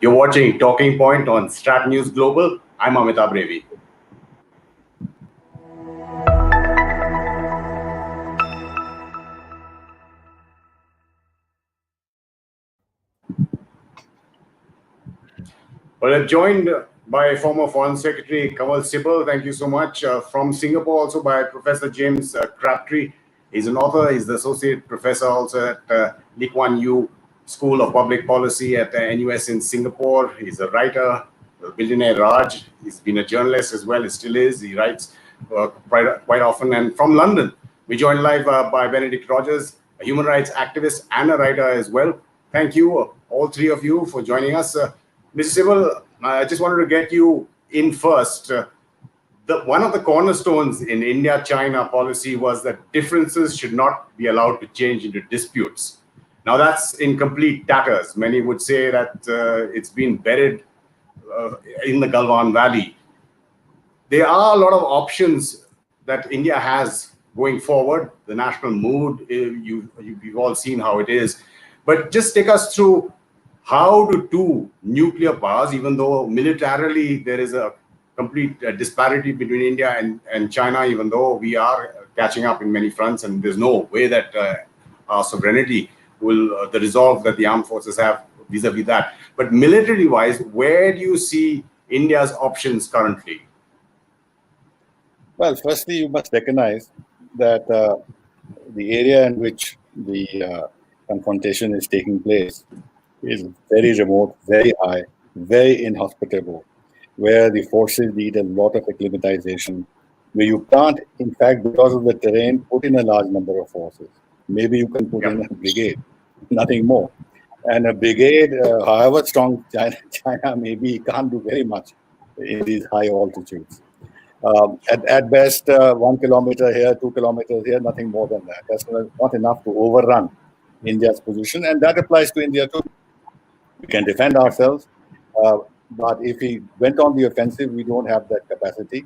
You're watching Talking Point on StratNews Global. I'm Amitabh Revi. Well, I'm joined by former Foreign Secretary Kanwal Sibal. Thank you so much. From Singapore, also by Professor James Crabtree. He's an author. He's the Associate Professor also at Kuan School of Public Policy at NUS in Singapore. He's a writer, a billionaire Raj. He's been a journalist as well. He still is. He writes quite often. And from London, we joined live by Benedict Rogers, a human rights activist and a writer as well. Thank you, all three of you, for joining us. Mr. Sibal, I just wanted to get you in first. One of the cornerstones in India-China policy was that differences should not be allowed to change into disputes. Now that's in complete tatters. Many would say that it's been buried in the Galwan Valley. There are a lot of options that India has going forward. The national mood, you've all seen how it is. But just take us through how do two nuclear powers, even though militarily there is a complete disparity between India and China, even though we are catching up in many fronts, and there's no way that our sovereignty will, the resolve that the armed forces have vis-a-vis that. But militarily-wise, where do you see India's options currently? Well, firstly, you must recognize that the area in which the confrontation is taking place is very remote, very high, very inhospitable, where the forces need a lot of acclimatization, where you can't, in fact, because of the terrain, put in a large number of forces. Maybe you can put in a brigade, nothing more. And a brigade, however strong China may be, can't do very much in these high altitudes. At best, 1 kilometer here, 2 kilometers here, nothing more than that. That's not enough to overrun India's position, and that applies to India too. We can defend ourselves, but if we went on the offensive, we don't have that capacity,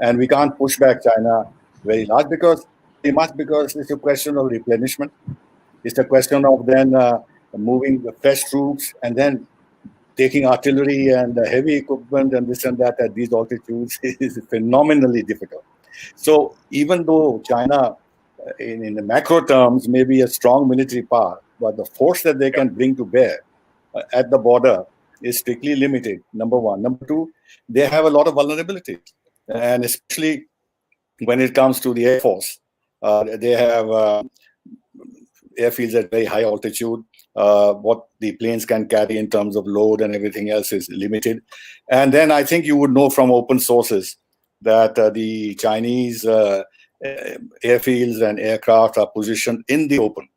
and we can't push back China very large because it's a question of replenishment. It's a question of then moving the fresh troops and then taking artillery and heavy equipment and this and that at these altitudes is phenomenally difficult. So even though China, in the macro terms, may be a strong military power, but the force that they can bring to bear at the border is strictly limited, number one. Number two, they have a lot of vulnerabilities. And especially when it comes to the Air Force, they have airfields at very high altitude. What the planes can carry in terms of load and everything else is limited. And then I think you would know from open sources that the Chinese airfields and aircraft are positioned in the open.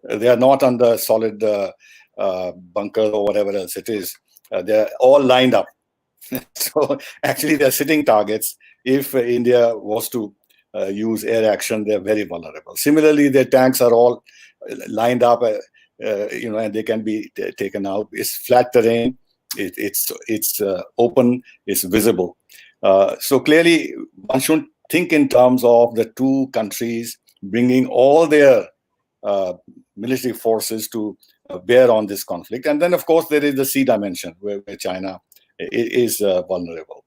They are not under solid bunker or whatever else it is. They're all lined up. So actually they're sitting targets. If India was to use air action, they're very vulnerable. Similarly, their tanks are all lined up, and they can be taken out. It's flat terrain. It's open. It's visible. So clearly, one should think in terms of the two countries bringing all their military forces to bear on this conflict. And then, of course, there is the sea dimension where China is vulnerable.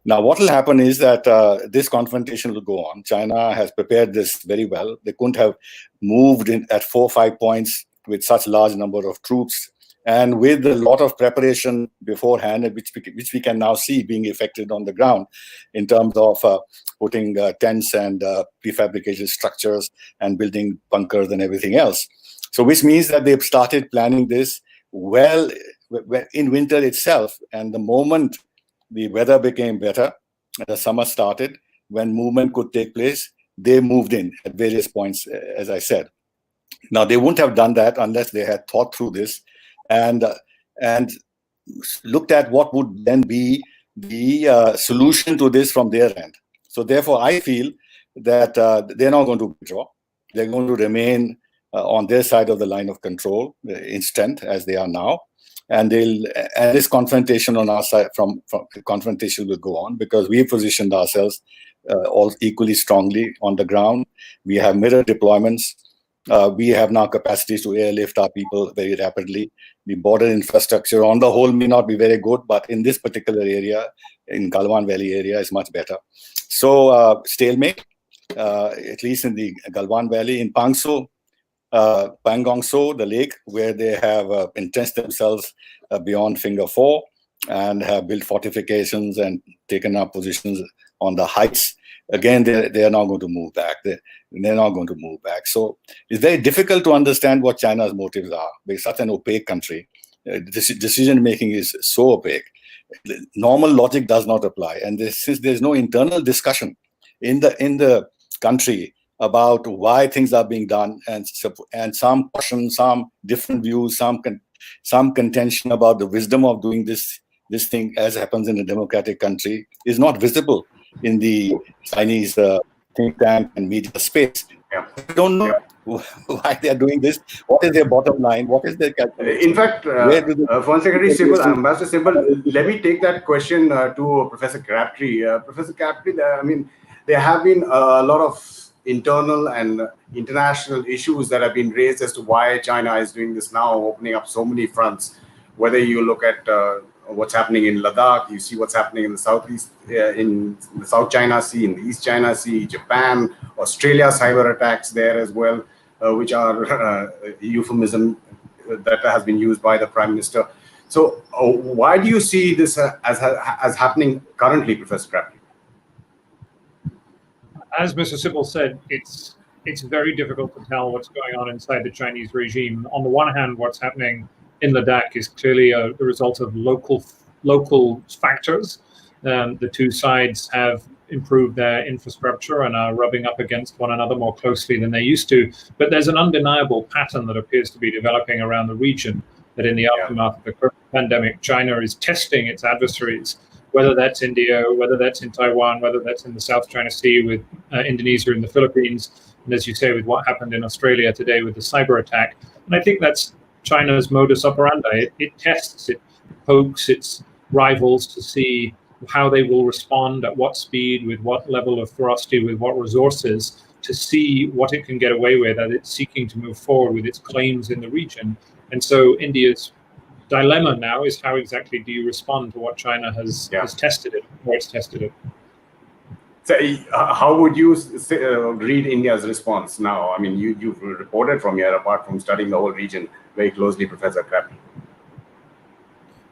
Now, what will happen is that this confrontation will go on. China has prepared this very well. They couldn't have moved in at 4 or 5 points with such large number of troops and with a lot of preparation beforehand, which we can now see being effected on the ground in terms of putting tents and prefabricated structures and building bunkers and everything else. So which means that they've started planning this well in winter itself. And the moment the weather became better, the summer started, when movement could take place, they moved in at various points, as I said. Now, they wouldn't have done that unless they had thought through this and looked at what would then be the solution to this from their end. So therefore, I feel that they're not going to withdraw. They're going to remain on their side of the line of control, in strength, as they are now. And this confrontation on our side, from confrontation will go on because we positioned ourselves all equally strongly on the ground. We have mirror deployments. We have now capacities to airlift our people very rapidly. The border infrastructure on the whole may not be very good, but in this particular area, in Galwan Valley area, is much better. So stalemate, at least in the Galwan Valley. In Pangso, Pangongso, the lake, where they have entrenched themselves beyond Finger 4 and have built fortifications and taken up positions on the heights. Again, they are not going to move back. They're not going to move back. So it's very difficult to understand what China's motives are. It's such an opaque country. Decision making is so opaque. Normal logic does not apply. And since there's no internal discussion in the country about why things are being done, and some caution, some different views, some contention about the wisdom of doing this thing, as happens in a democratic country, is not visible in the Chinese think tank and media space. I don't know why they are doing this. What is their bottom line? What is their calculation? In fact, Foreign Secretary Sibal, Ambassador Sibal, let me take that question to Professor Crabtree. Professor Crabtree, I mean, there have been a lot of internal and international issues that have been raised as to why China is doing this now, opening up so many fronts. Whether you look at what's happening in Ladakh, you see what's happening in the southeast, in the South China Sea, in the East China Sea, Japan, Australia, cyber attacks there as well, which are euphemism that has been used by the Prime Minister. So why do you see this as happening currently, Professor Crabtree? As Mr. Sibal said, it's very difficult to tell what's going on inside the Chinese regime. On the one hand, what's happening in Ladakh is clearly the result of local factors. The two sides have improved their infrastructure and are rubbing up against one another more closely than they used to. But there's an undeniable pattern that appears to be developing around the region, that in the aftermath of the current pandemic, China is testing its adversaries, whether that's India, whether that's in Taiwan, whether that's in the South China Sea with Indonesia and the Philippines, and as you say, with what happened in Australia today with the cyber attack. And I think that's China's modus operandi. It tests, it pokes its rivals to see how they will respond, at what speed, with what level of ferocity, with what resources, to see what it can get away with as it's seeking to move forward with its claims in the region. And so India's dilemma now is, how exactly do you respond to what China has tested it, or it's tested it? So, how would you read India's response now? I mean, you've reported from here, apart from studying the whole region very closely, Professor Crabtree.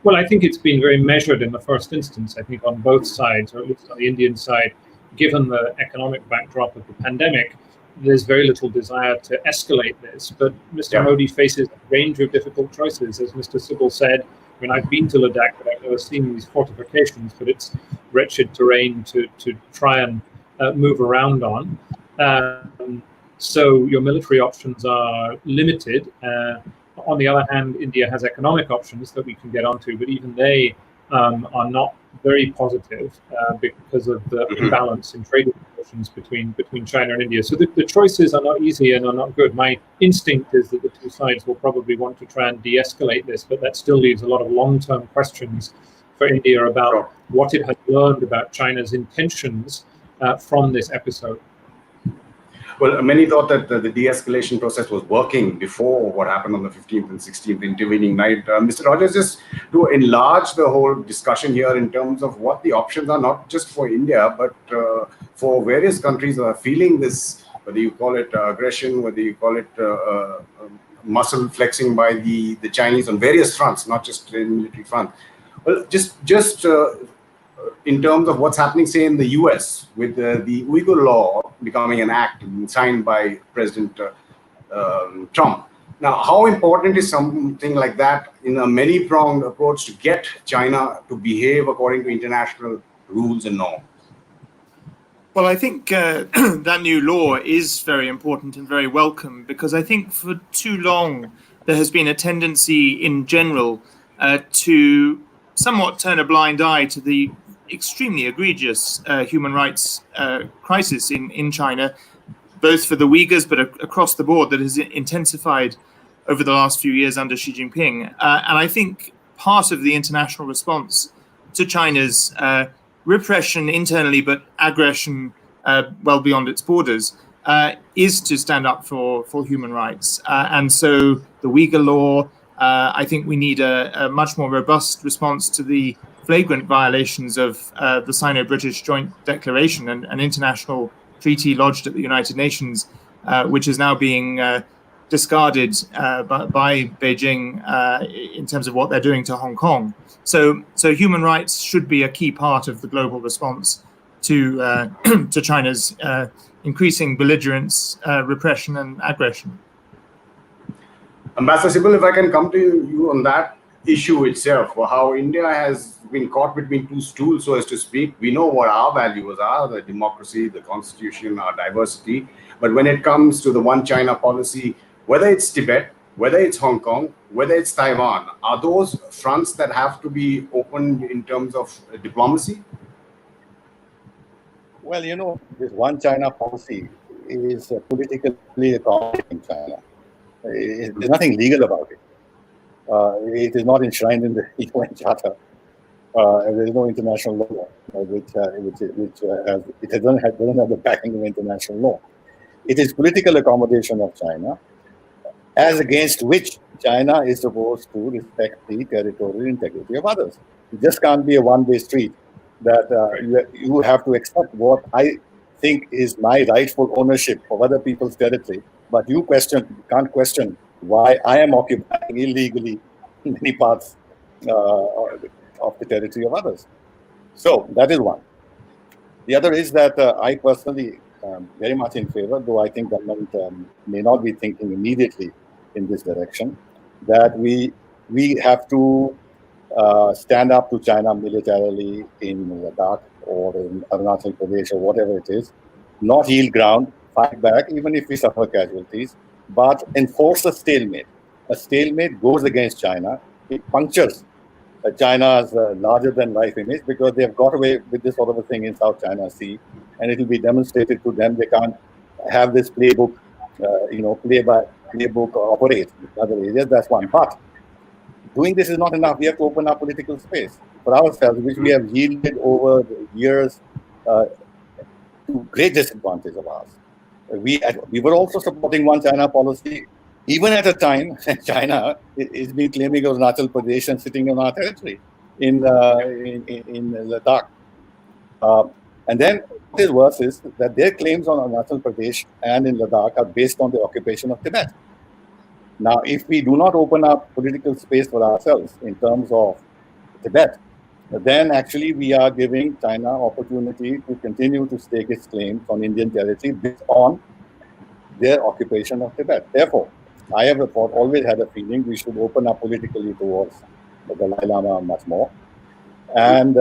Well, I think it's been very measured in the first instance. I think on both sides, or at least on the Indian side, given the economic backdrop of the pandemic, there's very little desire to escalate this. But Mr. Modi faces a range of difficult choices. As Mr. Sibal said, I mean, I've been to Ladakh, but I've never seen these fortifications, but it's wretched terrain to try and move around on. So your military options are limited. On the other hand, India has economic options that we can get onto, but even they are not very positive because of the imbalance in trade relations between China and India. So the choices are not easy and are not good. My instinct is that the two sides will probably want to try and de-escalate this, but that still leaves a lot of long-term questions for India about what it has learned about China's intentions from this episode. Well, many thought that the de-escalation process was working before what happened on the 15th and 16th intervening night. Mr. Rogers, just to enlarge the whole discussion here in terms of what the options are, not just for India, but for various countries who are feeling this, whether you call it aggression, whether you call it muscle flexing by the Chinese on various fronts, not just in military front. Well, just in terms of what's happening, say, in the US with the Uighur law becoming an act signed by President Trump. Now, how important is something like that in a many-pronged approach to get China to behave according to international rules and norms? Well, I think that new law is very important and very welcome, because I think for too long there has been a tendency in general to somewhat turn a blind eye to the extremely egregious human rights crisis in China, both for the Uyghurs but across the board, that has intensified over the last few years under Xi Jinping. And I think part of the international response to China's repression internally, but aggression well beyond its borders, is to stand up for human rights. And so the Uyghur law, I think we need a much more robust response to the flagrant violations of the Sino-British Joint Declaration, and an international treaty lodged at the United Nations, which is now being discarded by Beijing in terms of what they're doing to Hong Kong. So human rights should be a key part of the global response to to China's increasing belligerence, repression, and aggression. Ambassador Sibal, if I can come to you on that issue itself, how India has been caught between two stools, so as to speak. We know what our values are, the democracy, the constitution, our diversity. But when it comes to the one China policy, whether it's Tibet, whether it's Hong Kong, whether it's Taiwan, are those fronts that have to be opened in terms of diplomacy? Well, this one China policy is politically accommodating China. There's nothing legal about it. It is not enshrined in the UN Charter. There is no international law which doesn't have the backing of international law. It is political accommodation of China, as against which China is supposed to respect the territorial integrity of others. It just can't be a one-way street that you have to accept what I think is my rightful ownership of other people's territory, but you can't question why I am occupying illegally many parts of the territory of others. So that is one. The other is that I personally very much in favor, though I think government may not be thinking immediately in this direction, that we have to stand up to China militarily in Ladakh or in Arunachal Pradesh or whatever it is, not yield ground, fight back, even if we suffer casualties, but enforce a stalemate. A stalemate goes against China. It punctures China's larger-than-life image, because they've got away with this sort of a thing in South China Sea, and it will be demonstrated to them. They can't have this playbook, playbook operate in other areas. That's one. But doing this is not enough. We have to open our political space for ourselves, which we have yielded over the years to great disadvantage of ours. We were also supporting one China policy, even at a time China is been claiming Arunachal Pradesh and sitting on our territory in Ladakh. And then what is worse is that their claims on Arunachal Pradesh and in Ladakh are based on the occupation of Tibet. Now, if we do not open up political space for ourselves in terms of Tibet, then actually we are giving China opportunity to continue to stake its claims on Indian territory based on their occupation of Tibet. Therefore, I have always had a feeling we should open up politically towards the Dalai Lama much more. And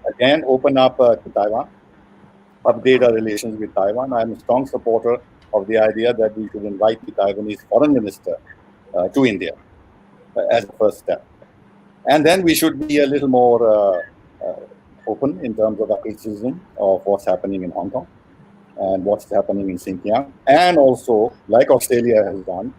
again, open up to Taiwan, upgrade our relations with Taiwan. I'm a strong supporter of the idea that we should invite the Taiwanese foreign minister to India as a first step. And then we should be a little more open in terms of our criticism of what's happening in Hong Kong and what's happening in Xinjiang. And also, like Australia has done,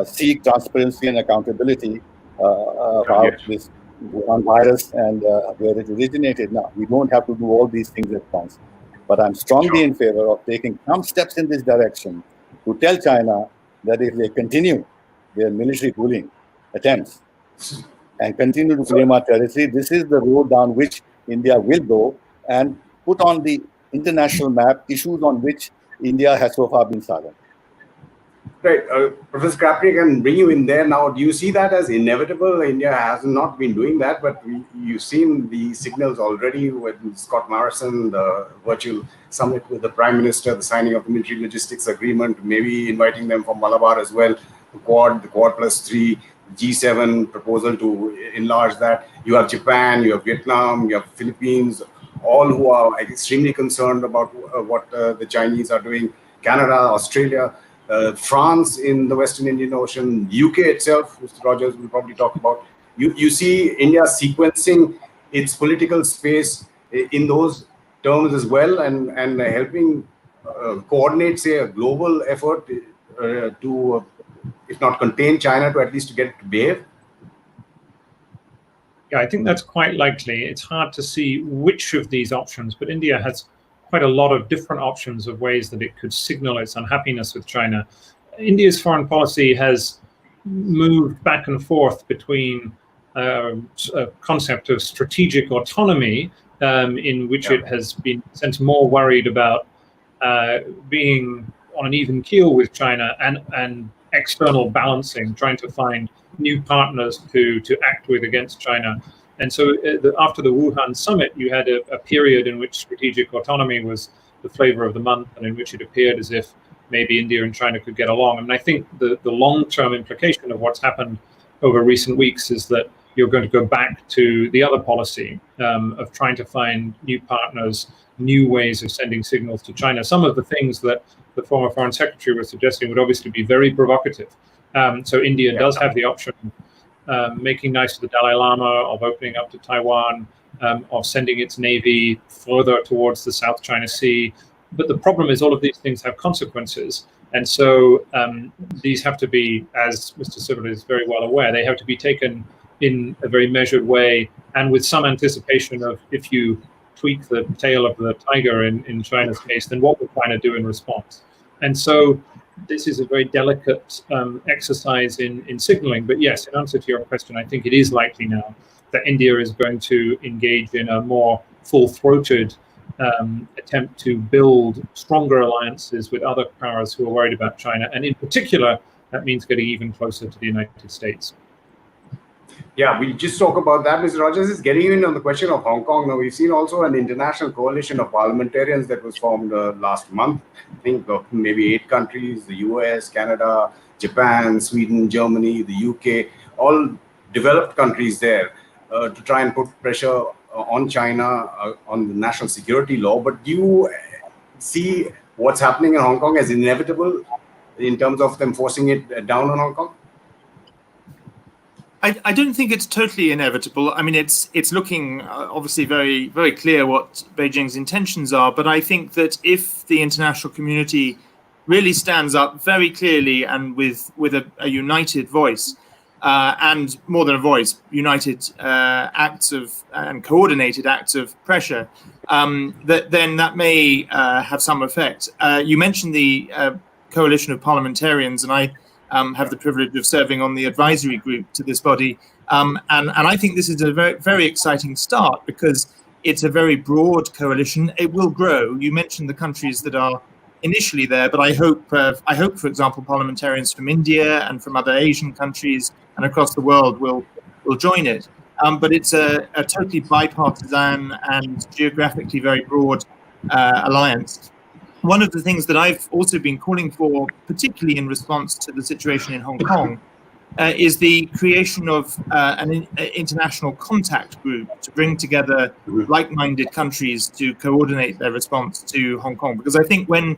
seek transparency and accountability about this Wuhan virus and where it originated. Now, we don't have to do all these things at once. But I'm strongly in favor of taking some steps in this direction to tell China that if they continue their military bullying attempts and continue to claim our territory, this is the road down which India will go, and put on the international map issues on which India has so far been silent. Right. Professor Crabtree, can bring you in there now. Do you see that as inevitable? India has not been doing that, but you've seen the signals already with Scott Morrison, the virtual summit with the Prime Minister, the signing of the military logistics agreement, maybe inviting them from Malabar as well, the Quad +3, G7 proposal to enlarge that. You have Japan, you have Vietnam, you have Philippines, all who are extremely concerned about what the Chinese are doing, Canada, Australia, France in the Western Indian Ocean, UK itself, Mr. Rogers will probably talk about. You see India sequencing its political space in those terms as well, and helping coordinate, say, a global effort to, if not contain China, to at least to get it to behave? Yeah, I think that's quite likely. It's hard to see which of these options, but India has quite a lot of different options of ways that it could signal its unhappiness with China. India's foreign policy has moved back and forth between a concept of strategic autonomy, in which it has been since more worried about being on an even keel with China, and external balancing, trying to find new partners to act with against China. And so after the Wuhan summit, you had a period in which strategic autonomy was the flavor of the month, and in which it appeared as if maybe India and China could get along. And I think the long-term implication of what's happened over recent weeks is that you're going to go back to the other policy of trying to find new partners, new ways of sending signals to China. Some of the things that the former Foreign Secretary was suggesting would obviously be very provocative. So India does have the option, making nice to the Dalai Lama, of opening up to Taiwan, of sending its navy further towards the South China Sea. But the problem is all of these things have consequences. And so these have to be, as Mr. Sibal is very well aware, they have to be taken in a very measured way, and with some anticipation of, if you tweak the tail of the tiger in China's case, then what we're trying to do in response. And so this is a very delicate exercise in signaling. But yes, in answer to your question, I think it is likely now that India is going to engage in a more full-throated attempt to build stronger alliances with other powers who are worried about China. And in particular, that means getting even closer to the United States. Yeah, we just talk about that. Mr. Rogers is getting in on the question of Hong Kong. Now, we've seen also an international coalition of parliamentarians that was formed last month. I think maybe 8 countries, the US, Canada, Japan, Sweden, Germany, the UK, all developed countries there to try and put pressure on China on the national security law. But do you see what's happening in Hong Kong as inevitable in terms of them forcing it down on Hong Kong? I don't think it's totally inevitable. I mean, it's looking obviously very, very clear what Beijing's intentions are. But I think that if the international community really stands up very clearly and with a united voice, and more than a voice, united acts of and coordinated acts of pressure, then that may have some effect. You mentioned the coalition of parliamentarians, and I have the privilege of serving on the advisory group to this body. And I think this is a very, very exciting start, because it's a very broad coalition. It will grow. You mentioned the countries that are initially there, but I hope, for example, parliamentarians from India and from other Asian countries and across the world will join it. But it's a totally bipartisan and geographically very broad alliance. One of the things that I've also been calling for, particularly in response to the situation in Hong Kong, is the creation of an international contact group to bring together like-minded countries to coordinate their response to Hong Kong. Because I think when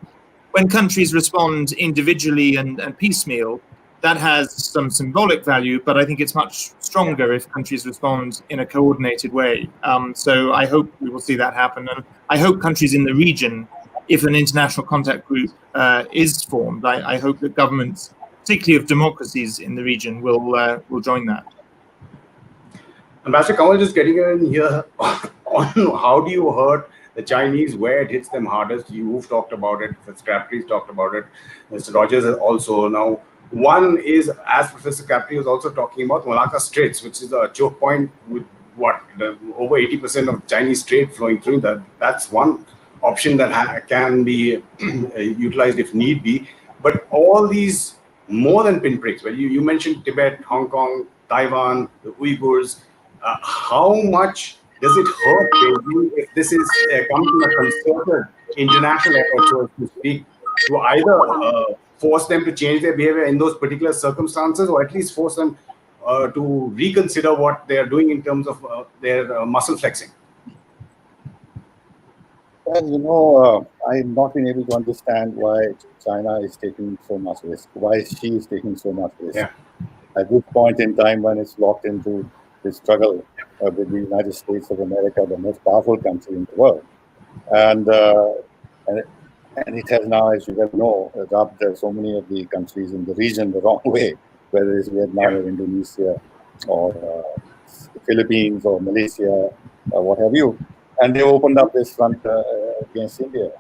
countries respond individually and piecemeal, that has some symbolic value, but I think it's much stronger if countries respond in a coordinated way. So I hope we will see that happen. And I hope countries in the region, if an international contact group is formed, I hope that governments, particularly of democracies in the region, will join that. Ambassador Kanwal, just getting in here on how do you hurt the Chinese where it hits them hardest? You've talked about it, Mr. Crabtree's talked about it, Mr. Rogers also. Now, one is, as Professor Crabtree was also talking about, Malacca Straits, which is a choke point with over 80% of Chinese trade flowing through that. That's one option that can be utilized if need be. But all these more than pinpricks, well, you mentioned Tibet, Hong Kong, Taiwan, the Uighurs. How much does it hurt Beijing if this is coming from a concerted international effort, so to speak, to either force them to change their behavior in those particular circumstances, or at least force them to reconsider what they are doing in terms of their muscle flexing? Well, I've not been able to understand why China is taking so much risk, why she is taking so much risk. Yeah. At this point in time, when it's locked into this struggle with the United States of America, the most powerful country in the world. And it has now, as you well know, rubbed so many of the countries in the region the wrong way, whether it's Vietnam or Indonesia or the Philippines or Malaysia or what have you. And they opened up this front against India.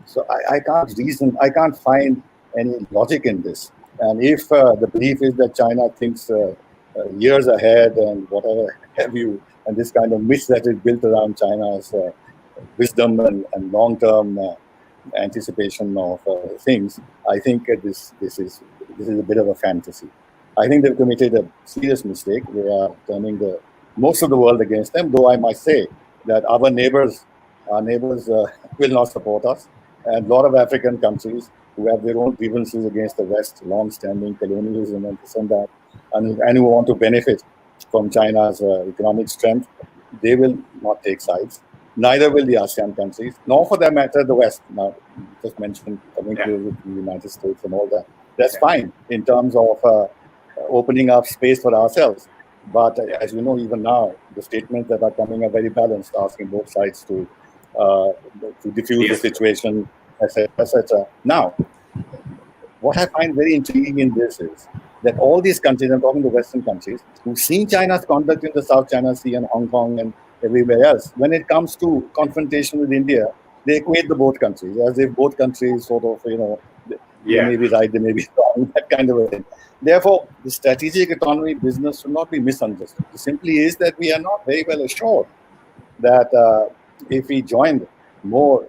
So I can't reason, I can't find any logic in this. And if the belief is that China thinks years ahead and whatever have you, and this kind of myth that is built around China's wisdom and long-term anticipation of things, I think this is a bit of a fantasy. I think they've committed a serious mistake. They are turning most of the world against them, though I must say that our neighbors will not support us. And a lot of African countries who have their own grievances against the West, long-standing colonialism and this and that, and who want to benefit from China's economic strength, they will not take sides. Neither will the ASEAN countries, nor for that matter the West. Now, just mentioned coming to the United States and all that. That's fine in terms of opening up space for ourselves. But as you know, even now, the statements that are coming are very balanced, asking both sides to diffuse the situation, etc., etc. Now, what I find very intriguing in this is that all these countries, I'm talking to Western countries, who've seen China's conduct in the South China Sea and Hong Kong and everywhere else, when it comes to confrontation with India, they equate the both countries as if both countries sort of, they may be right, they may be wrong, that kind of a thing. Therefore, the strategic autonomy business should not be misunderstood. It simply is that we are not very well assured that if we joined more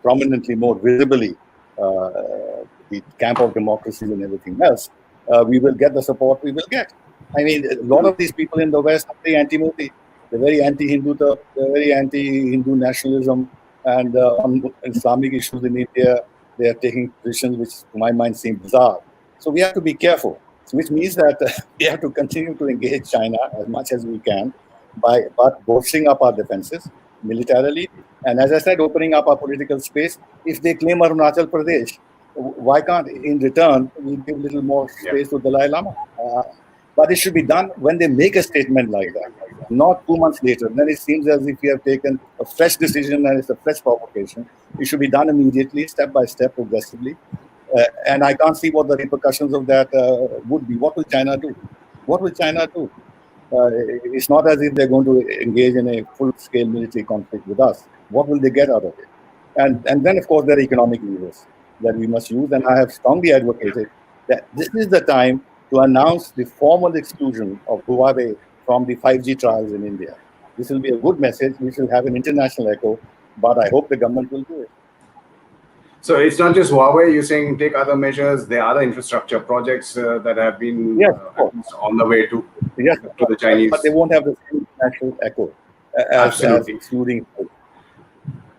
prominently, more visibly, the camp of democracies and everything else, we will get the support we will get. I mean, a lot of these people in the West are very anti-Modi. They're very anti-Hindu, they're very anti-Hindu nationalism, and on Islamic issues in India, they are taking positions which, to my mind, seem bizarre. So we have to be careful, which means that we have to continue to engage China as much as we can but bolstering up our defenses militarily. And as I said, opening up our political space. If they claim Arunachal Pradesh, why can't, in return, we give a little more space to Dalai Lama? But it should be done when they make a statement like that, not 2 months later. Then it seems as if we have taken a fresh decision and it's a fresh provocation. It should be done immediately, step by step, progressively. And I can't see what the repercussions of that would be. What will China do? What will China do? It's not as if they're going to engage in a full-scale military conflict with us. What will they get out of it? And then, of course, there are economic levers that we must use. And I have strongly advocated that this is the time to announce the formal exclusion of Huawei from the 5G trials in India. This will be a good message. We will have an international echo, but I hope the government will do it. So it's not just Huawei, you're saying take other measures. There are other infrastructure projects that have been on the way to the Chinese. But they won't have the same international echo as excluding.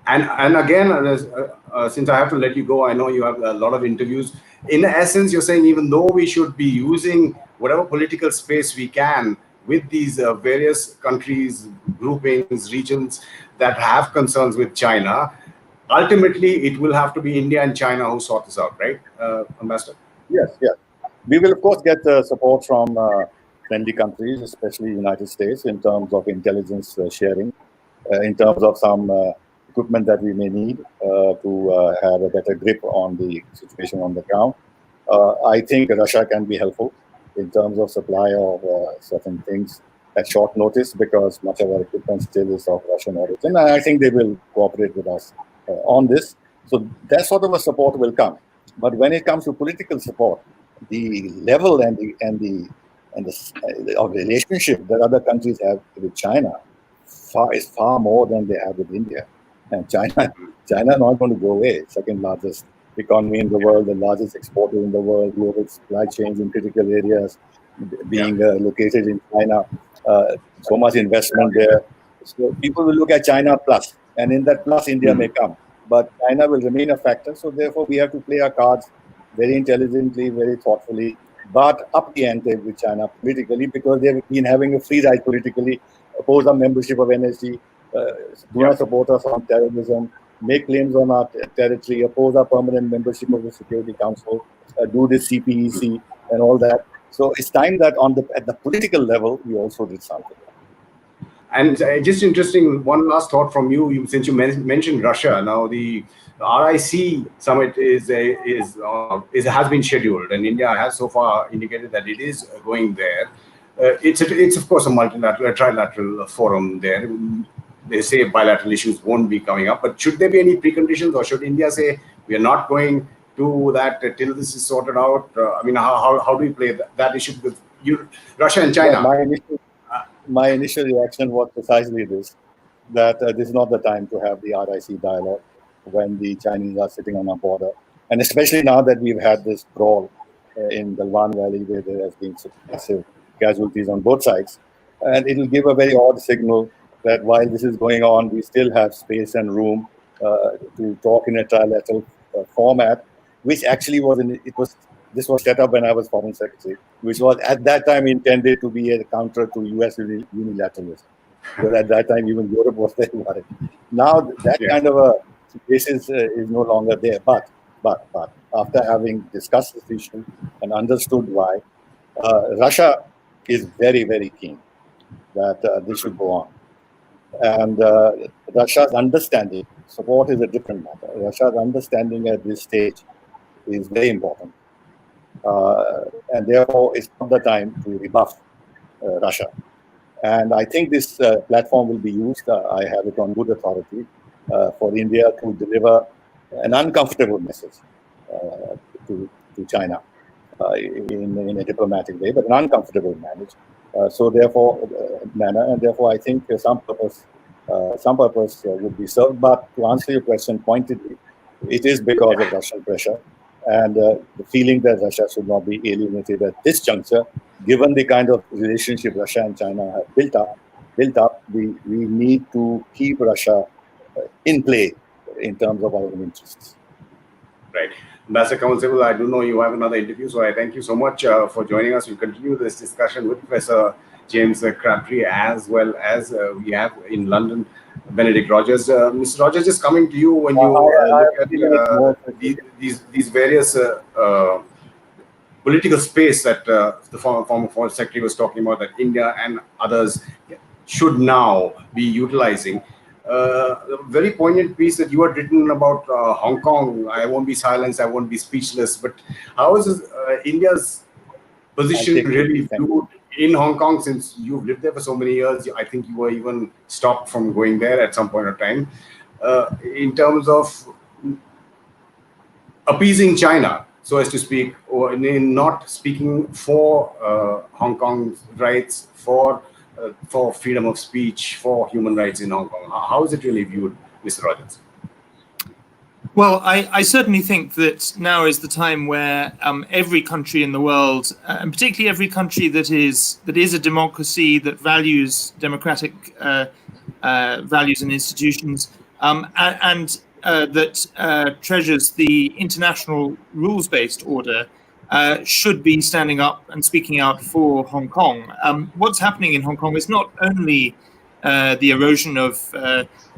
And again, since I have to let you go, I know you have a lot of interviews. In essence, you're saying even though we should be using whatever political space we can with these various countries, groupings, regions that have concerns with China, ultimately it will have to be India and China who sort this out, right, Ambassador? Yes. We will, of course, get support from friendly countries, especially the United States, in terms of intelligence sharing, in terms of some equipment that we may need to have a better grip on the situation on the ground. I think Russia can be helpful in terms of supply of certain things at short notice, because much of our equipment still is of Russian origin. And I think they will cooperate with us on this. So that sort of a support will come. But when it comes to political support, the level and the relationship that other countries have with China is far more than they have with India. And China not going to go away. Second largest economy in the world, the largest exporter in the world, global supply chains in critical areas being located in China. So much investment there. So people will look at China plus, and in that plus India may come. But China will remain a factor. So therefore we have to play our cards very intelligently, very thoughtfully, but up the ante with China politically, because they've been having a free ride politically, oppose our membership of NSG, do not support us on terrorism, make claims on our territory, oppose our permanent membership of the Security Council, do this CPEC and all that. So it's time that at the political level, we also did something. And just interesting, one last thought from you, since you mentioned Russia. Now the RIC summit has been scheduled, and India has so far indicated that it is going there. It's of course a multilateral, trilateral forum there. they say bilateral issues won't be coming up. But should there be any preconditions, or should India say we are not going to that till this is sorted out? I mean, how do we play that issue with Russia and China? My initial reaction was precisely this, that this is not the time to have the RIC dialogue when the Chinese are sitting on our border. And especially now that we've had this brawl in the Wuhan Valley, where there has been massive casualties on both sides. And it will give a very odd signal that while this is going on, we still have space and room to talk in a trilateral format, which actually this was set up when I was Foreign Secretary, which was at that time intended to be a counter to US unilateralism. Because at that time, even Europe was very worried. Now that kind of a basis is no longer there. But after having discussed this issue and understood why, Russia is very, very keen that this should go on. And Russia's understanding, support is a different matter. Russia's understanding at this stage is very important. And therefore, it's not the time to rebuff Russia. And I think this platform will be used, I have it on good authority, for India to deliver an uncomfortable message to China in a diplomatic way, but an uncomfortable manner. And therefore I think some purpose would be served. But to answer your question pointedly, it is because of Russian pressure and the feeling that Russia should not be alienated at this juncture, given the kind of relationship Russia and China have built up. We need to keep Russia in play in terms of our own interests. Right. Ambassador Kanwal Sibal, I do know you have another interview, so I thank you so much for joining us. We'll continue this discussion with Professor James Crabtree, as well as we have in London Benedict Rogers. Mr. Rogers, just coming to you when you look at these various political space that the former Foreign Secretary was talking about, that India and others should now be utilizing. A very poignant piece that you had written about Hong Kong. I won't be silenced, I won't be speechless. But how is India's position really viewed in Hong Kong, since you've lived there for so many years? I think you were even stopped from going there at some point of time. In terms of appeasing China, so as to speak, or in not speaking for Hong Kong's rights, for freedom of speech, for human rights in Hong Kong. How is it really viewed, Mr. Rogers? Well, I certainly think that now is the time where every country in the world, and particularly every country that is a democracy, that values democratic values and institutions, and that treasures the international rules-based order, should be standing up and speaking out for Hong Kong. What's happening in Hong Kong is not only the erosion of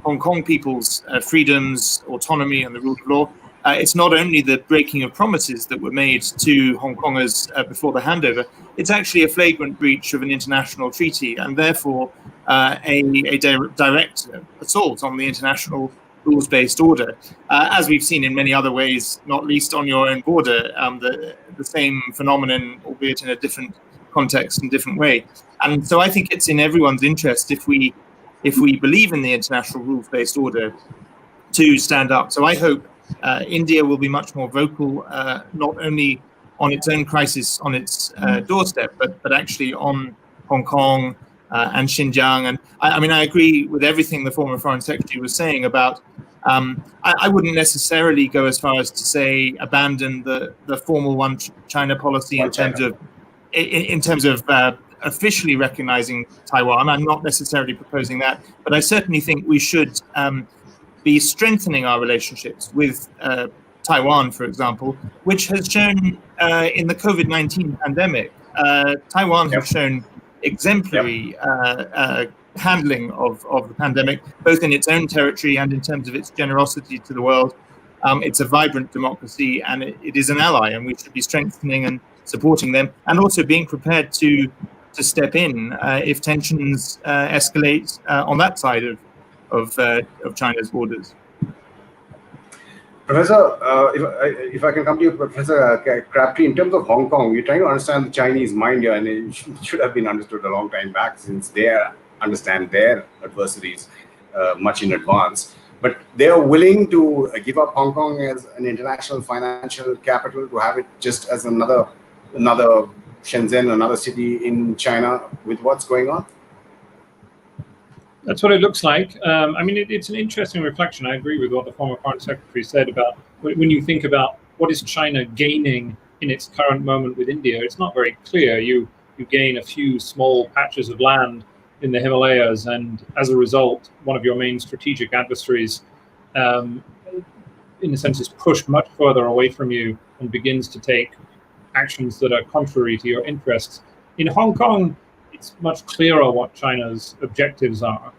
Hong Kong people's freedoms, autonomy, and the rule of law. It's not only the breaking of promises that were made to Hong Kongers before the handover. It's actually a flagrant breach of an international treaty, and therefore a direct assault on the international rules-based order, as we've seen in many other ways, not least on your own border, the same phenomenon, albeit in a different context and different way. And so I think it's in everyone's interest, if we believe in the international rules-based order, to stand up. So I hope India will be much more vocal, not only on its own crisis on its doorstep, but actually on Hong Kong and Xinjiang. And I mean, I agree with everything the former Foreign Secretary was saying about. I wouldn't necessarily go as far as to say abandon the formal one China policy in terms of officially recognizing Taiwan. I'm not necessarily proposing that, but I certainly think we should be strengthening our relationships with Taiwan, for example, which has shown in the COVID-19 pandemic, Taiwan has shown exemplary handling of the pandemic, both in its own territory and in terms of its generosity to the world. It's a vibrant democracy, and it is an ally, and we should be strengthening and supporting them, and also being prepared to step in if tensions escalate on that side of China's borders. Professor, if I can come to you, Professor Crabtree, in terms of Hong Kong, we're trying to understand the Chinese mind here, and it should have been understood a long time back, since they understand their adversaries. much in advance. But they are willing to give up Hong Kong as an international financial capital to have it just as another Shenzhen, another city in China with what's going on? That's what it looks like. I mean, it's an interesting reflection. I agree with what the former Foreign Secretary said about when you think about what is China gaining in its current moment with India, it's not very clear. You gain a few small patches of land in the Himalayas, and as a result, one of your main strategic adversaries, in a sense, is pushed much further away from you and begins to take actions that are contrary to your interests. In Hong Kong, it's much clearer what China's objectives are,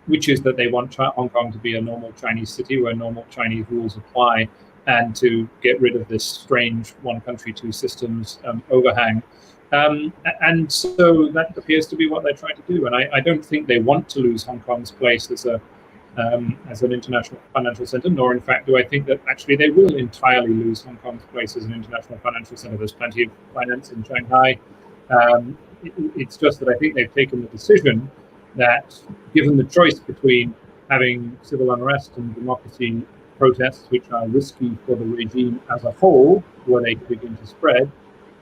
which is that they want Hong Kong to be a normal Chinese city where normal Chinese rules apply, and to get rid of this strange one country, two systems overhang. And so that appears to be what they're trying to do. And I don't think they want to lose Hong Kong's place as an international financial center, nor in fact do I think that actually they will entirely lose Hong Kong's place as an international financial center. There's plenty of finance in Shanghai. It's just that I think they've taken the decision that, given the choice between having civil unrest and democracy protests, which are risky for the regime as a whole, where they begin to spread,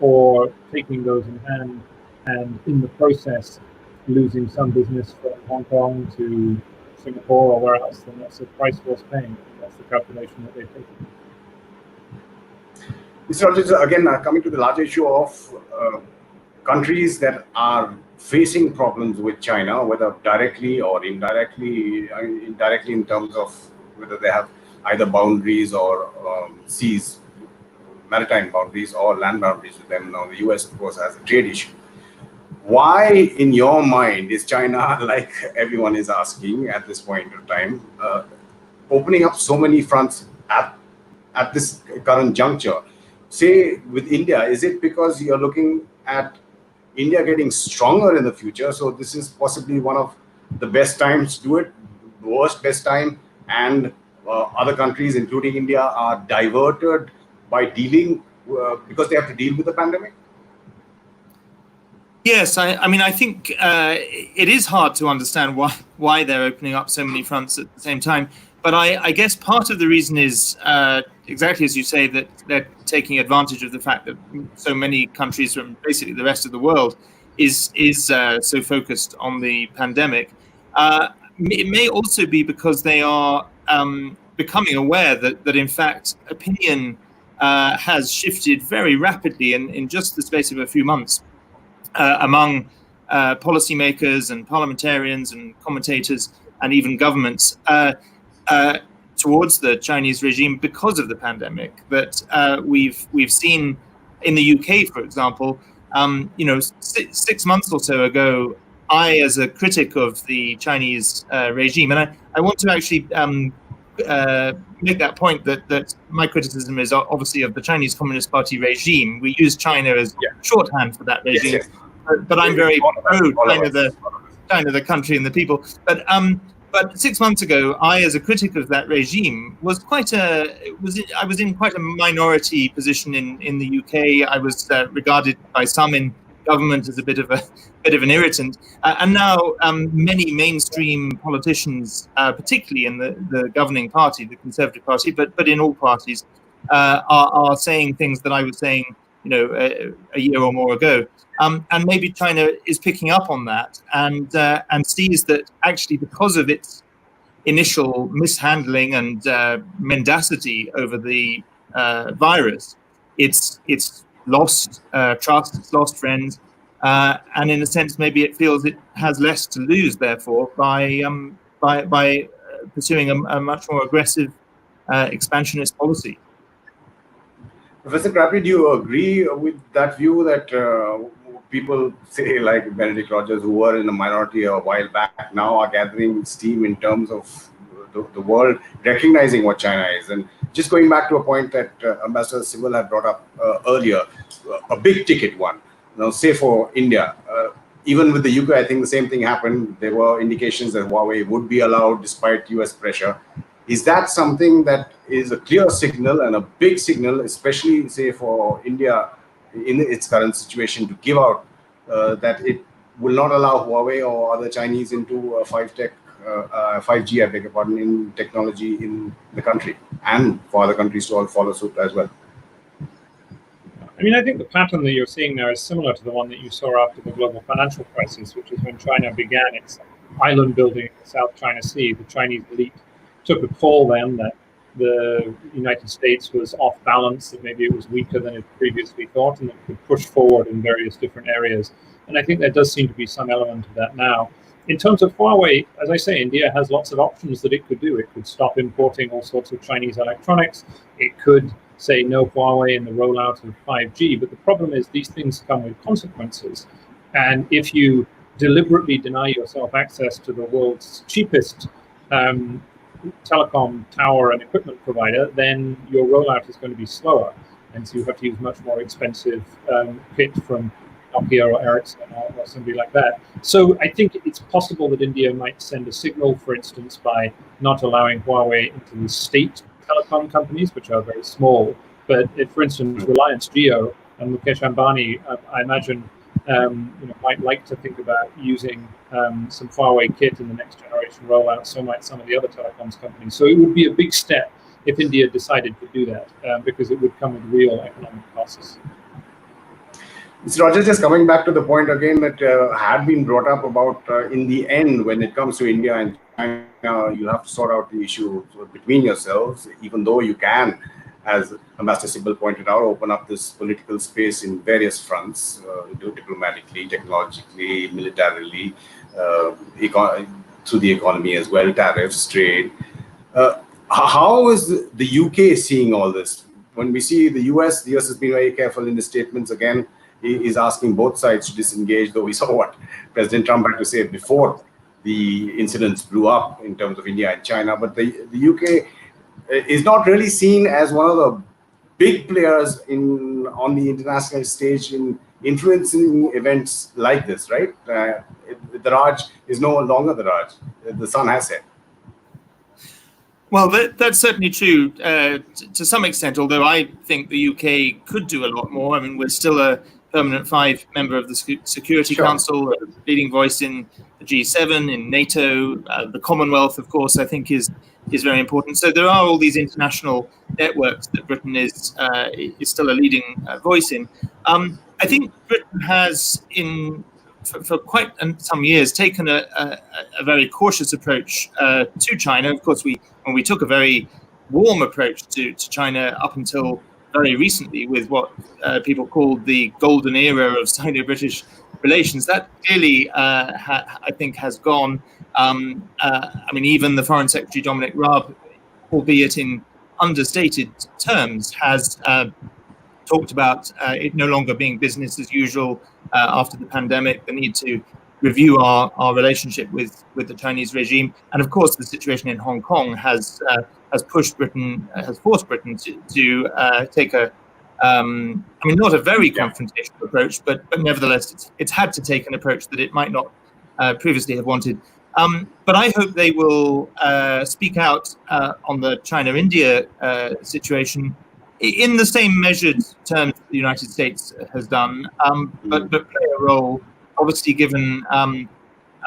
or taking those in hand and in the process losing some business from Hong Kong to Singapore or where else, then that's the price worth paying. That's the calculation that they've taken. Mr. Rogers, again, coming to the larger issue of countries that are facing problems with China, whether directly or indirectly in terms of whether they have either boundaries or seas, maritime boundaries or land boundaries with them. Now, the US, of course, has a trade issue. Why, in your mind, is China, like everyone is asking at this point in time, opening up so many fronts at this current juncture? Say, with India, is it because you're looking at India getting stronger in the future, so this is possibly one of the best times to do it, the worst best time, and other countries, including India, are diverted by dealing, because they have to deal with the pandemic? Yes, I mean, I think it is hard to understand why they're opening up so many fronts at the same time. But I guess part of the reason is exactly as you say, that they're taking advantage of the fact that so many countries from basically the rest of the world is so focused on the pandemic. It may also be because they are becoming aware that in fact opinion has shifted very rapidly in just the space of a few months among policymakers and parliamentarians and commentators and even governments towards the Chinese regime because of the pandemic. That we've seen in the UK, for example, 6 months or so ago, I, as a critic of the Chinese regime, and I want to actually make that point that my criticism is obviously of the Chinese Communist Party regime. We use China as shorthand for that regime, yes. But I'm very pro China, the country and the people. But 6 months ago, I, as a critic of that regime, was I was in quite a minority position in the UK. I was regarded by some in government as a bit of an irritant, and now many mainstream politicians, particularly in the governing party, the Conservative Party, but in all parties, are saying things that I was saying, a year or more ago. And maybe China is picking up on that and sees that actually, because of its initial mishandling and mendacity over the virus, it's lost trust, it's lost friends, and in a sense, maybe it feels it has less to lose, therefore, by pursuing a much more aggressive expansionist policy. Professor Crabtree, do you agree with that view that people say, like Benedict Rogers, who were in a minority a while back, now are gathering steam in terms of the world recognizing what China is? And just going back to a point that Ambassador Sibal had brought up earlier, a big ticket one. Now, say for India, even with the UK, I think the same thing happened. There were indications that Huawei would be allowed despite US pressure. Is that something that is a clear signal and a big signal, especially, say, for India in its current situation, to give out that it will not allow Huawei or other Chinese into 5 tech 5G, I beg your pardon, in technology in the country, and for other countries to all follow suit as well? I mean, I think the pattern that you're seeing there is similar to the one that you saw after the global financial crisis, which is when China began its island building in the South China Sea. The Chinese elite took a call then that the United States was off balance, that maybe it was weaker than it previously thought, and that it could push forward in various different areas. And I think there does seem to be some element of that now. In terms of Huawei, as I say, India has lots of options that it could do. It could stop importing all sorts of Chinese electronics. It could say no Huawei in the rollout of 5G. But the problem is these things come with consequences. And if you deliberately deny yourself access to the world's cheapest telecom tower and equipment provider, then your rollout is going to be slower. And so you have to use much more expensive kit from Nokia or Ericsson or somebody like that. So I think it's possible that India might send a signal, for instance, by not allowing Huawei into the state telecom companies, which are very small. But if, for instance, Reliance Jio and Mukesh Ambani, I imagine, might like to think about using some Huawei kit in the next generation rollout, so might some of the other telecoms companies. So it would be a big step if India decided to do that, because it would come with real economic costs. Mr. Rogers, just coming back to the point again that had been brought up about in the end, when it comes to India and China, you have to sort out the issue between yourselves, even though you can, as Ambassador Sibal pointed out, open up this political space in various fronts, diplomatically, technologically, militarily, through the economy as well, tariffs, trade. How is the UK seeing all this? When we see the US has been very careful in the statements again. He is asking both sides to disengage, though we saw what President Trump had to say before the incidents blew up in terms of India and China. But the UK is not really seen as one of the big players on the international stage in influencing events like this, right? The Raj is no longer the Raj. The sun has set. Well, that's certainly true to some extent, although I think the UK could do a lot more. I mean, we're still a permanent 5 member of the Security Council, a leading voice in the G7, in NATO, the Commonwealth, of course, I think is very important. So there are all these international networks that Britain is still a leading voice in. I think Britain has, for quite some years, taken a very cautious approach to China. Of course, when we took a very warm approach to China up until very recently with what people called the golden era of Sino-British relations, that clearly, I think, has gone. I mean, even the Foreign Secretary Dominic Raab, albeit in understated terms, has talked about it no longer being business as usual after the pandemic, the need to review our relationship with the Chinese regime. And of course, the situation in Hong Kong has forced Britain to take I mean, not a very confrontational approach, but nevertheless, it's had to take an approach that it might not previously have wanted. But I hope they will speak out on the China-India situation in the same measured terms the United States has done, but play a role, obviously given, I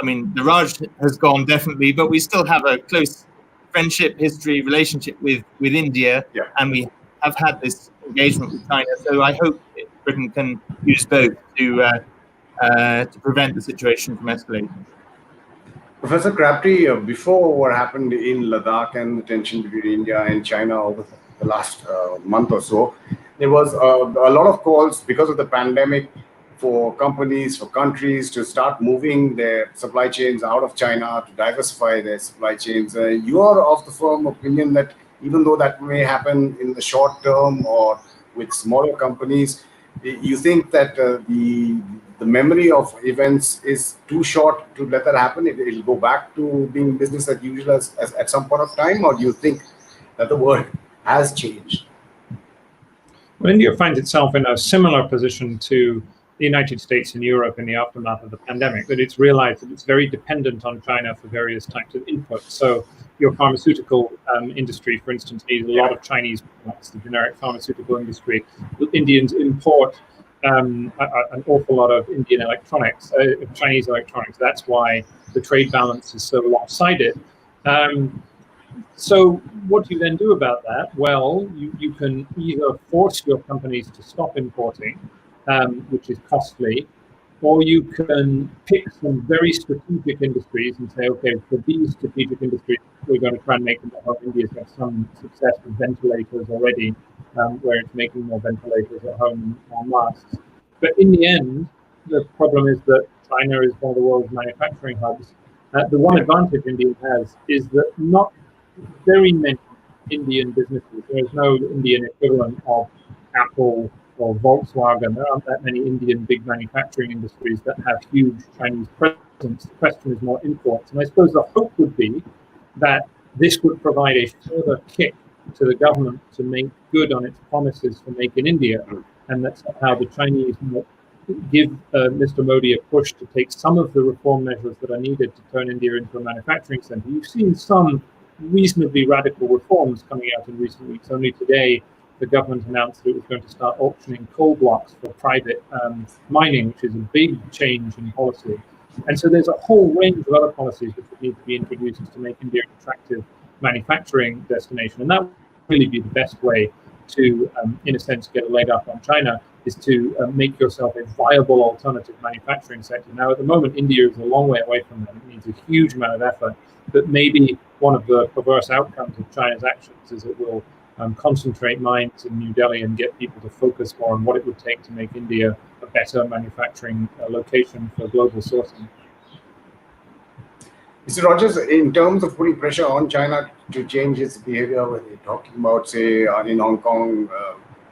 mean, the Raj has gone definitely, but we still have a close friendship, history, relationship with India, and we have had this engagement with China. So I hope Britain can use both to prevent the situation from escalating. Professor Crabtree, before what happened in Ladakh and the tension between India and China over the last month or so, there was a lot of calls because of the pandemic for companies, for countries to start moving their supply chains out of China, to diversify their supply chains. You are of the firm opinion that even though that may happen in the short term or with smaller companies, you think that the memory of events is too short to let that happen? It'll go back to being business as usual as at some point of time, or do you think that the world has changed? Well, India finds itself in a similar position to the United States and Europe in the aftermath of the pandemic, that it's realized that it's very dependent on China for various types of inputs. So your pharmaceutical industry, for instance, needs a lot of Chinese products, the generic pharmaceutical industry. Indians import an awful lot of Indian electronics, Chinese electronics. That's why the trade balance is so lopsided. So what do you then do about that? Well, you can either force your companies to stop importing, which is costly, or you can pick some very strategic industries and say, okay, for these strategic industries, we're going to try and make them at home. India's got some success with ventilators already, where it's making more ventilators at home and masks. But in the end, the problem is that China is one of the world's manufacturing hubs. The one advantage India has is that not very many Indian businesses, there is no Indian equivalent of Apple or Volkswagen. There aren't that many Indian big manufacturing industries that have huge Chinese presence. The question is more imports. And I suppose the hope would be that this would provide a further kick to the government to make good on its promises to Make in India, and that's how the Chinese give Mr. Modi a push to take some of the reform measures that are needed to turn India into a manufacturing center. You've seen some reasonably radical reforms coming out in recent weeks. Only today, the government announced that it was going to start auctioning coal blocks for private mining, which is a big change in policy. And so there's a whole range of other policies which would need to be introduced to make India an attractive manufacturing destination. And that would really be the best way to, in a sense, get a leg up on China, is to make yourself a viable alternative manufacturing sector. Now, at the moment, India is a long way away from that. It needs a huge amount of effort. But maybe one of the perverse outcomes of China's actions is it will concentrate minds in New Delhi and get people to focus more on what it would take to make India a better manufacturing location for global sourcing. Mr. Rogers, in terms of putting pressure on China to change its behavior, when you're talking about, say, in Hong Kong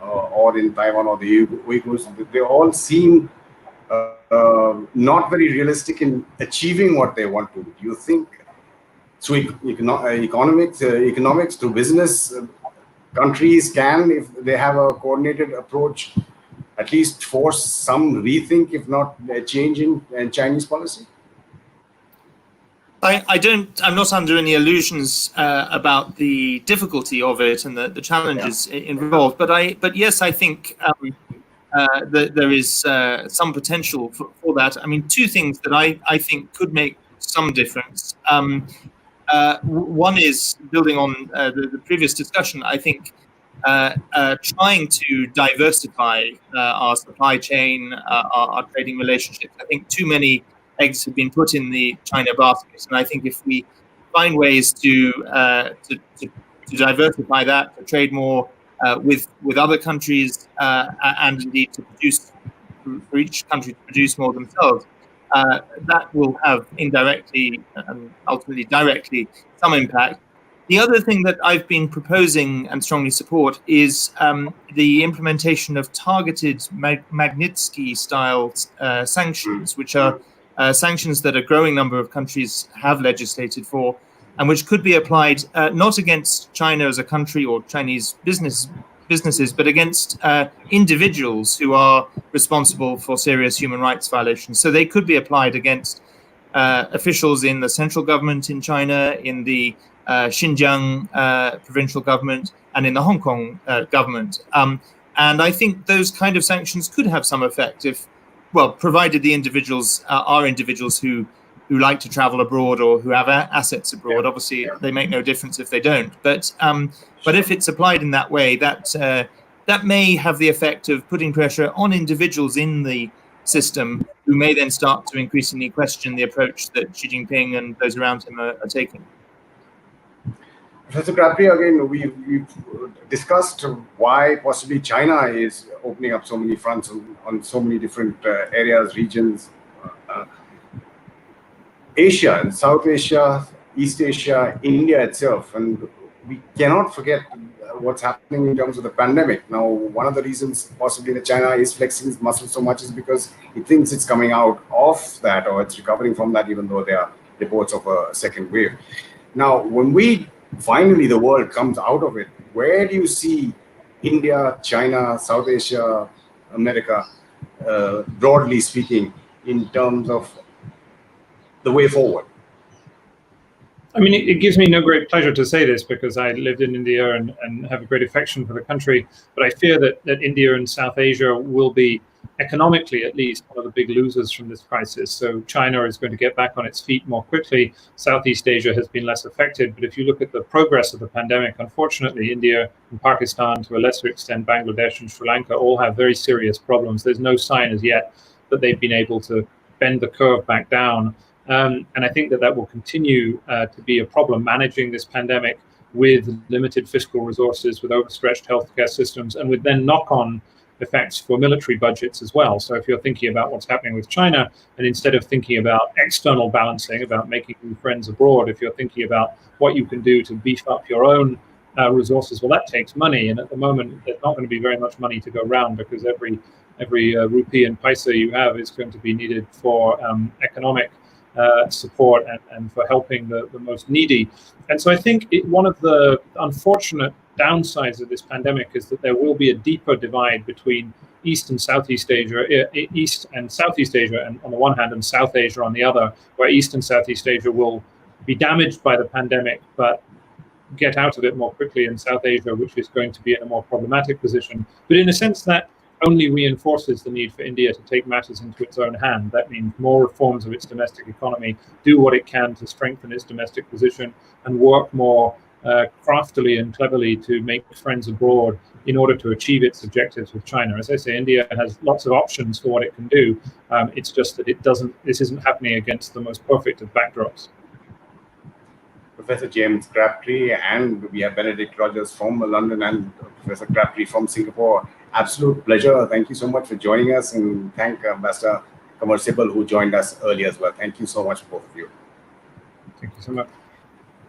or in Taiwan or the Uighurs, they all seem not very realistic in achieving what they want to. Do you think through economics, through business, countries can, if they have a coordinated approach, at least force some rethink, if not a change in Chinese policy? I'm not under any illusions about the difficulty of it and the challenges involved. But yes, I think that there is some potential for that. I mean, two things that I think could make some difference. One is building on the previous discussion. I think trying to diversify our supply chain, our trading relationships. I think too many eggs have been put in the China basket, and I think if we find ways to diversify that, to trade more with other countries, and indeed to produce for each country to produce more themselves, that will have indirectly and ultimately directly some impact. The other thing that I've been proposing and strongly support is the implementation of targeted Magnitsky-style sanctions, which are sanctions that a growing number of countries have legislated for, and which could be applied not against China as a country or Chinese businesses, but against individuals who are responsible for serious human rights violations. So they could be applied against officials in the central government in China, in the Xinjiang provincial government, and in the Hong Kong government. And I think those kind of sanctions could have some effect provided the individuals are individuals who like to travel abroad or who have assets abroad. Obviously, they make no difference if they don't. But if it's applied in that way, that may have the effect of putting pressure on individuals in the system who may then start to increasingly question the approach that Xi Jinping and those around him are taking. Professor Crabtree, again, we've discussed why possibly China is opening up so many fronts on so many different areas, regions. Asia and South Asia, East Asia, India itself, and we cannot forget what's happening in terms of the pandemic. Now, one of the reasons possibly that China is flexing its muscle so much is because it thinks it's coming out of that, or it's recovering from that, even though there are reports of a second wave. Now, when finally the world comes out of it, where do you see India, China, South Asia, America, broadly speaking, in terms of the way forward? I mean, it gives me no great pleasure to say this because I lived in India and have a great affection for the country, but I fear that India and South Asia will be economically at least, one of the big losers from this crisis. So China is going to get back on its feet more quickly. Southeast Asia has been less affected. But if you look at the progress of the pandemic, unfortunately, India and Pakistan, to a lesser extent, Bangladesh and Sri Lanka, all have very serious problems. There's no sign as yet that they've been able to bend the curve back down. And I think that will continue to be a problem, managing this pandemic with limited fiscal resources, with overstretched healthcare systems, and with then knock-on effects for military budgets as well. So if you're thinking about what's happening with China, and instead of thinking about external balancing, about making new friends abroad, if you're thinking about what you can do to beef up your own resources, well, that takes money. And at the moment, there's not going to be very much money to go around, because every rupee and paisa you have is going to be needed for economic support and for helping the most needy. And so I think one of the unfortunate downsides of this pandemic is that there will be a deeper divide between East and Southeast Asia, and on the one hand, and South Asia on the other, where East and Southeast Asia will be damaged by the pandemic, but get out of it more quickly, in South Asia, which is going to be in a more problematic position. But in a sense, that only reinforces the need for India to take matters into its own hand. That means more reforms of its domestic economy, do what it can to strengthen its domestic position, and work more craftily and cleverly to make friends abroad in order to achieve its objectives with China. As I say, India has lots of options for what it can do. It's just that this isn't happening against the most perfect of backdrops. Professor James Crabtree, and we have Benedict Rogers from London and Professor Crabtree from Singapore. Absolute pleasure. Thank you so much for joining us, and thank Ambassador Kanwal Sibal, who joined us earlier as well. Thank you so much, both of you. Thank you so much.